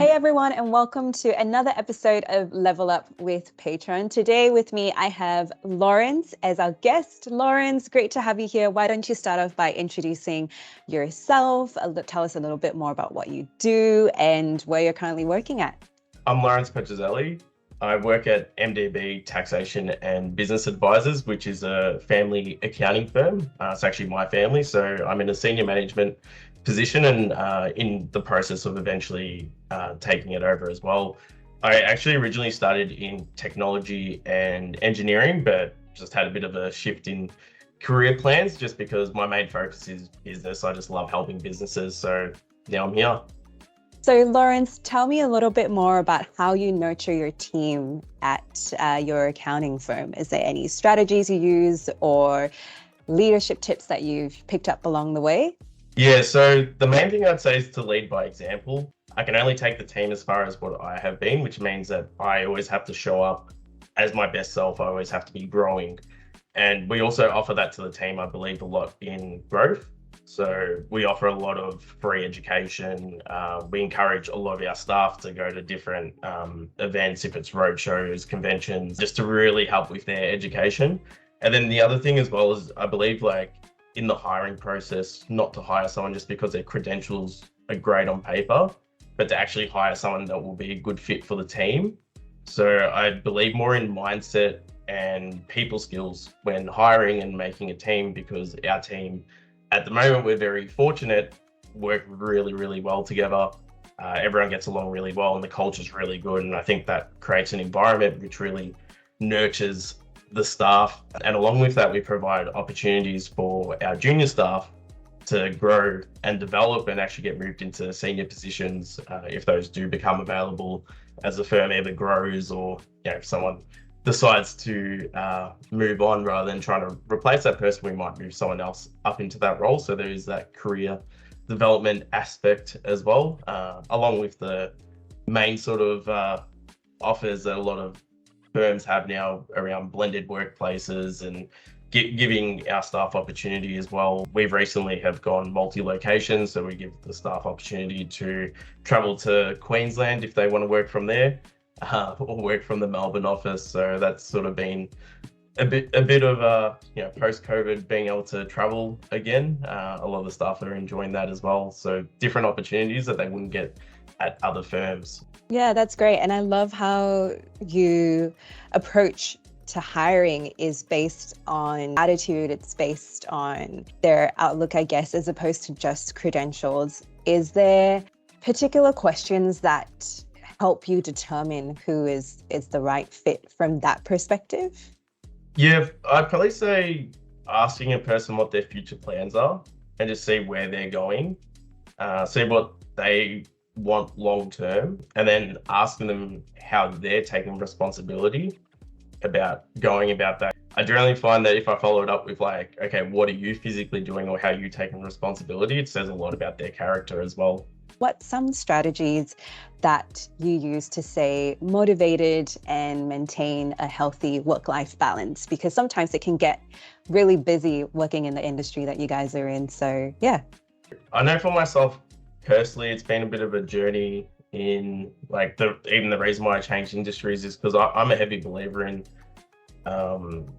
Hey everyone, and welcome to another episode of Level Up with Patron. Today with me, I have Lawrence as our guest. Lawrence, great to have you here. Why don't you start off by introducing yourself, tell us a little bit more about what you do and where you're currently working at. I'm Lawrence Petruzzelli. I work at MDB Taxation and Business Advisors, which is a family accounting firm. It's actually my family, so I'm in a senior management position and in the process of eventually taking it over as well. I actually originally started in technology and engineering, but just had a bit of a shift in career plans just because my main focus is business. I just love helping businesses, so now I'm here. So Lawrence, tell me a little bit more about how you nurture your team at your accounting firm. Is there any strategies you use or leadership tips that you've picked up along the way? Yeah, so the main thing I'd say is to lead by example. I can only take the team as far as what I have been, which means that I always have to show up as my best self. I always have to be growing. And we also offer that to the team, I believe, a lot in growth. So we offer a lot of free education. We encourage a lot of our staff to go to different events, if it's roadshows, conventions, just to really help with their education. And then the other thing as well is, I believe, like in the hiring process, not to hire someone just because their credentials are great on paper, but to actually hire someone that will be a good fit for the team. So I believe more in mindset and people skills when hiring and making a team, because our team, at the moment, we're very fortunate, work really, really well together. Everyone gets along really well and the culture's really good. And I think that creates an environment which really nurtures the staff. And along with that, we provide opportunities for our junior staff to grow and develop and actually get moved into senior positions if those do become available as the firm either grows or if someone decides to move on rather than trying to replace that person, we might move someone else up into that role. So there is that career development aspect as well, along with the main sort of offers that a lot of firms have now around blended workplaces and giving our staff opportunity as well. We've recently have gone multi-location, so we give the staff opportunity to travel to Queensland if they want to work from there. Or work from the Melbourne office. So that's sort of been a bit of post-COVID being able to travel again. A lot of the staff are enjoying that as well. So different opportunities that they wouldn't get at other firms. Yeah, that's great. And I love how you approach to hiring is based on attitude. It's based on their outlook, I guess, as opposed to just credentials. Is there particular questions that help you determine who is the right fit from that perspective? Yeah, I'd probably say asking a person what their future plans are and just see where they're going, see what they want long term, and then asking them how they're taking responsibility about going about that. I generally find that if I follow it up with like, okay, what are you physically doing or how are you taking responsibility, it says a lot about their character as well. What's some strategies that you use to stay motivated and maintain a healthy work-life balance? Because sometimes it can get really busy working in the industry that you guys are in. So yeah. I know for myself personally, it's been a bit of a journey in like even the reason why I changed industries is because I'm a heavy believer in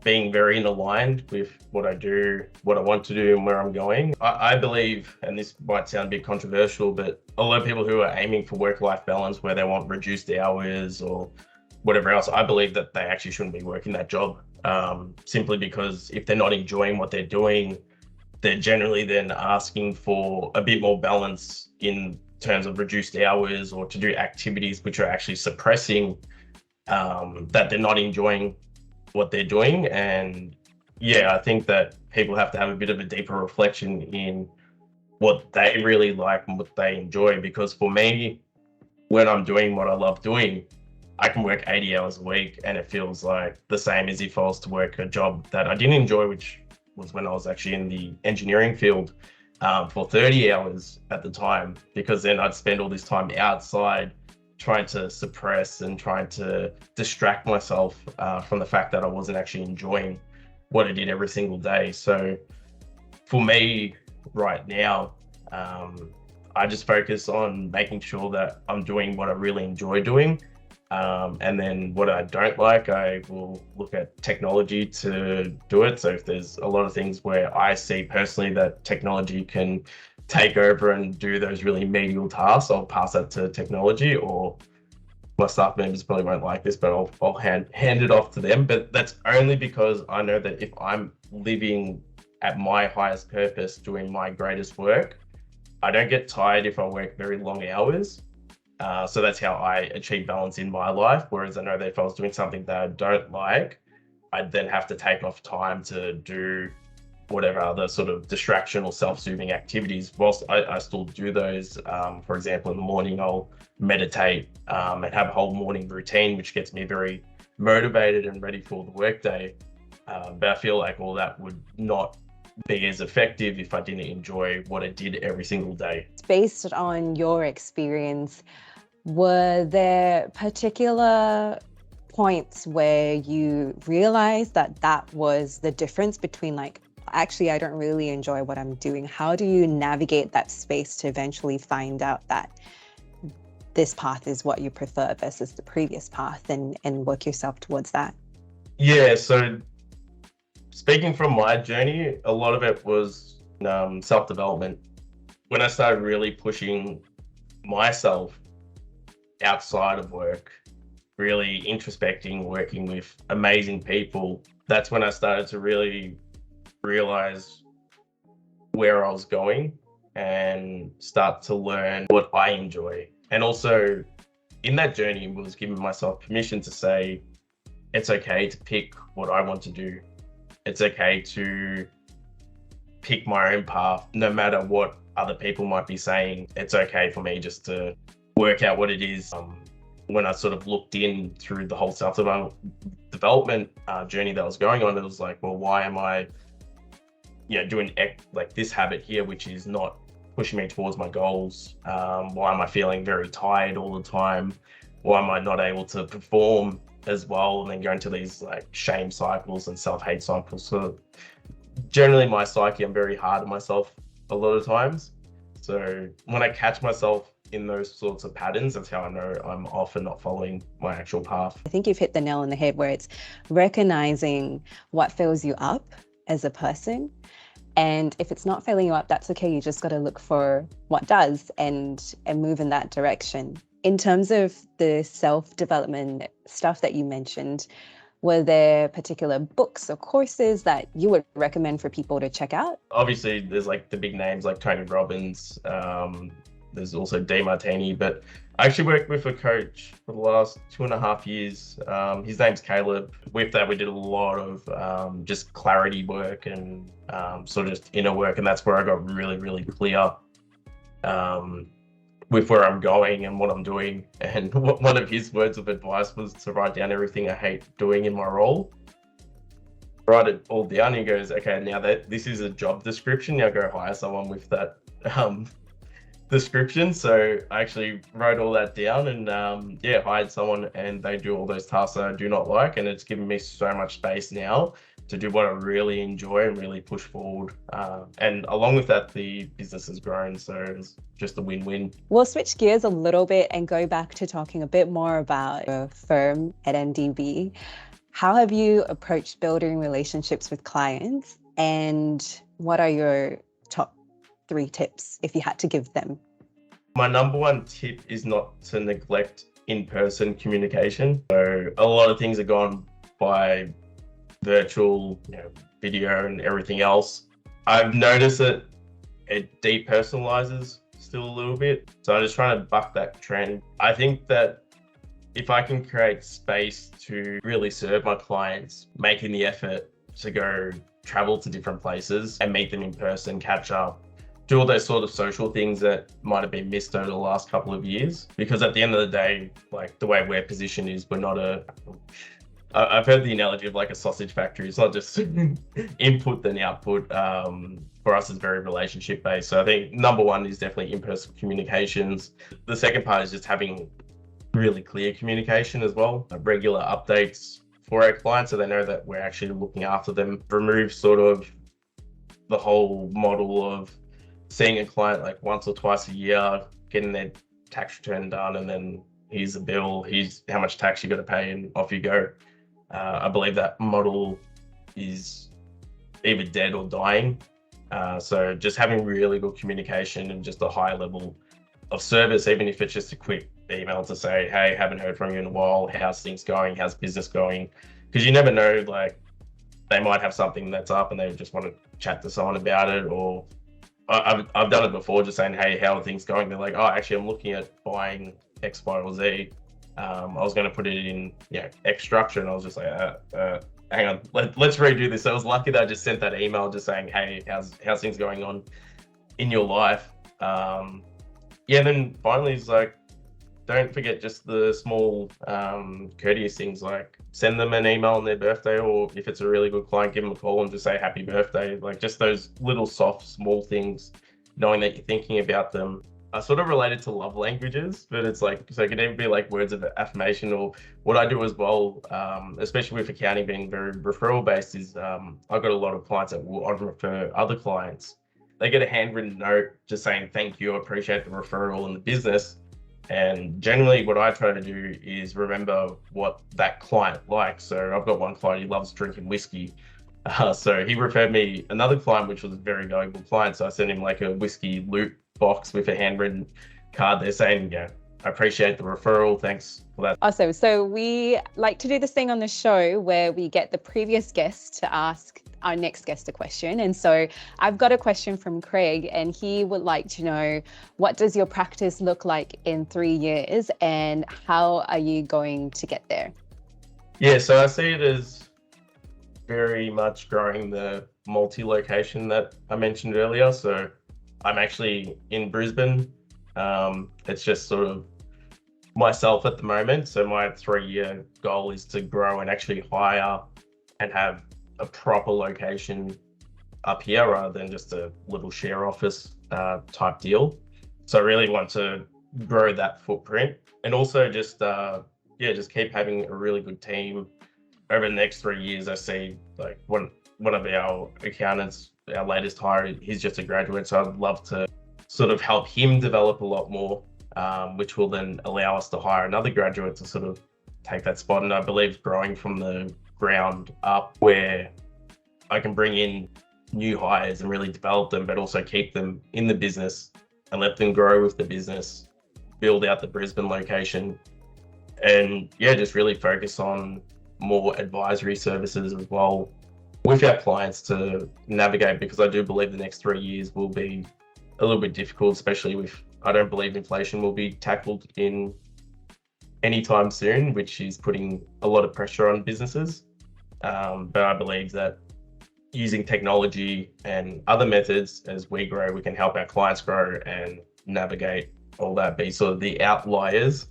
being very aligned with what I do, what I want to do and where I'm going. I believe, and this might sound a bit controversial, but a lot of people who are aiming for work-life balance where they want reduced hours or whatever else, I believe that they actually shouldn't be working that job simply because if they're not enjoying what they're doing, they're generally then asking for a bit more balance in terms of reduced hours or to do activities which are actually suppressing that they're not enjoying what they're doing. And yeah, I think that people have to have a bit of a deeper reflection in what they really like and what they enjoy. Because for me, when I'm doing what I love doing, I can work 80 hours a week and it feels like the same as if I was to work a job that I didn't enjoy, which was when I was actually in the engineering field for 30 hours at the time, because then I'd spend all this time outside trying to suppress and trying to distract myself from the fact that I wasn't actually enjoying what I did every single day. So for me right now, I just focus on making sure that I'm doing what I really enjoy doing. And then what I don't like, I will look at technology to do it. So if there's a lot of things where I see personally that technology can take over and do those really menial tasks, I'll pass that to technology, or my staff members probably won't like this, but I'll hand it off to them. But that's only because I know that if I'm living at my highest purpose, doing my greatest work, I don't get tired if I work very long hours. So that's how I achieve balance in my life. Whereas I know that if I was doing something that I don't like, I'd then have to take off time to do whatever other sort of distraction or self-soothing activities. Whilst I still do those, for example, in the morning, I'll meditate and have a whole morning routine, which gets me very motivated and ready for the workday. But I feel like all that would not be as effective if I didn't enjoy what I did every single day. Based on your experience, were there particular points where you realized that that was the difference between like, actually, I don't really enjoy what I'm doing? How do you navigate that space to eventually find out that this path is what you prefer versus the previous path, and work yourself towards that? Yeah, so speaking from my journey, a lot of it was self-development. When I started really pushing myself outside of work, really introspecting, working with amazing people, that's when I started to really realize where I was going and start to learn what I enjoy. And also in that journey was giving myself permission to say, it's okay to pick what I want to do. It's okay to pick my own path, no matter what other people might be saying. It's okay for me just to work out what it is. When I sort of looked in through the whole self-development journey that was going on, it was like, well, why am I doing like this habit here, which is not pushing me towards my goals? Why am I feeling very tired all the time? Why am I not able to perform as well? And then go into these like shame cycles and self-hate cycles. So generally my psyche, I'm very hard on myself a lot of times. So when I catch myself in those sorts of patterns, that's how I know I'm off and not following my actual path. I think you've hit the nail on the head, where it's recognizing what fills you up as a person. And if it's not filling you up, that's okay. You just got to look for what does and move in that direction. In terms of the self-development stuff that you mentioned, were there particular books or courses that you would recommend for people to check out? Obviously, there's like the big names like Tony Robbins. There's also DeMartini, but I actually worked with a coach for the last 2.5 years. His name's Caleb. With that, we did a lot of just clarity work and sort of just inner work. And that's where I got really, really clear with where I'm going and what I'm doing. And one of his words of advice was to write down everything I hate doing in my role. Write it all down. He goes, okay, now that this is a job description, now go hire someone with that description. So I actually wrote all that down and hired someone, and they do all those tasks that I do not like, and it's given me so much space now to do what I really enjoy and really push forward. And along with that, the business has grown, so it's just a win-win. We'll switch gears a little bit and go back to talking a bit more about your firm at MDB. How have you approached building relationships with clients, and what are your top 3 tips if you had to give them? My number 1 tip is not to neglect in-person communication. So a lot of things are gone by virtual, video and everything else. I've noticed that it depersonalizes still a little bit. So I'm just trying to buck that trend. I think that if I can create space to really serve my clients, making the effort to go travel to different places and meet them in person, catch up, do all those sort of social things that might have been missed over the last couple of years. Because at the end of the day, like the way we're positioned is we're not I've heard the analogy of like a sausage factory. It's not just input then output. For us, it's very relationship based. So I think number 1 is definitely in-person communications. The second part is just having really clear communication as well, regular updates for our clients so they know that we're actually looking after them. Remove sort of the whole model of seeing a client like once or twice a year, getting their tax return done, and then here's the bill, here's how much tax you got to pay, and off you go. I believe that model is either dead or dying. So just having really good communication and just a high level of service, even if it's just a quick email to say, hey, haven't heard from you in a while, how's things going, how's business going? Because you never know, like they might have something that's up and they just want to chat to someone about it. Or I've done it before, just saying, hey, how are things going? They're like, oh, actually, I'm looking at buying X, Y, or Z. I was going to put it in X structure, and I was just like, hang on, let's redo this. So I was lucky that I just sent that email just saying, hey, how's things going on in your life? Then finally it's like, don't forget just the small courteous things, like send them an email on their birthday, or if it's a really good client, give them a call and just say happy birthday. Like just those little soft, small things, knowing that you're thinking about them. I sort of related to love languages, but it's like, so it can even be like words of affirmation, or what I do as well, especially with accounting being very referral based, is I've got a lot of clients that will often refer other clients. They get a handwritten note just saying, thank you, I appreciate the referral in the business. And generally what I try to do is remember what that client likes. So I've got one client, he loves drinking whiskey. So he referred me another client, which was a very valuable client. So I sent him like a whiskey loot box with a handwritten card there saying, I appreciate the referral. Thanks for that. Awesome. So we like to do this thing on the show where we get the previous guest to ask our next guest a question. And so I've got a question from Craig, and he would like to know, what does your practice look like in 3 years, and how are you going to get there? Yeah, so I see it as very much growing the multi-location that I mentioned earlier. So I'm actually in Brisbane. It's just sort of myself at the moment. So my 3-year goal is to grow and actually hire and have a proper location up here rather than just a little share office type deal. So I really want to grow that footprint, and also just keep having a really good team. Over the next 3 years, I see like one of our accountants, our latest hire, he's just a graduate. So I'd love to sort of help him develop a lot more, which will then allow us to hire another graduate to sort of take that spot. And I believe growing from the ground up, where I can bring in new hires and really develop them, but also keep them in the business and let them grow with the business, build out the Brisbane location, and just really focus on more advisory services as well with our clients to navigate, because I do believe the next 3 years will be a little bit difficult, especially with, I don't believe inflation will be tackled in anytime soon, which is putting a lot of pressure on businesses. But I believe that using technology and other methods as we grow, we can help our clients grow and navigate all that, be sort of the outliers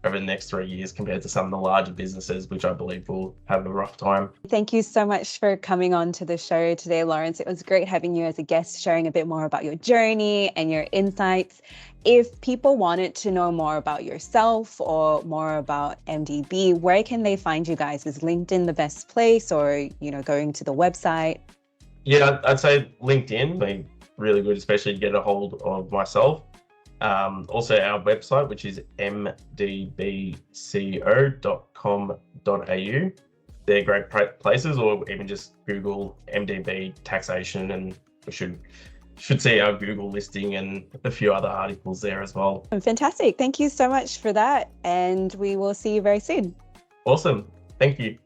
over the next 3 years compared to some of the larger businesses, which I believe will have a rough time. Thank you so much for coming on to the show today, Lawrence. It was great having you as a guest, sharing a bit more about your journey and your insights. If people wanted to know more about yourself or more about MDB, where can they find you guys? Is LinkedIn the best place, or, going to the website? Yeah, I'd say LinkedIn being really good, especially to get a hold of myself. Also our website, which is mdbco.com.au. They're great places, or even just Google MDB taxation, and we should see our Google listing and a few other articles there as well. Fantastic. Thank you so much for that. And we will see you very soon. Awesome. Thank you.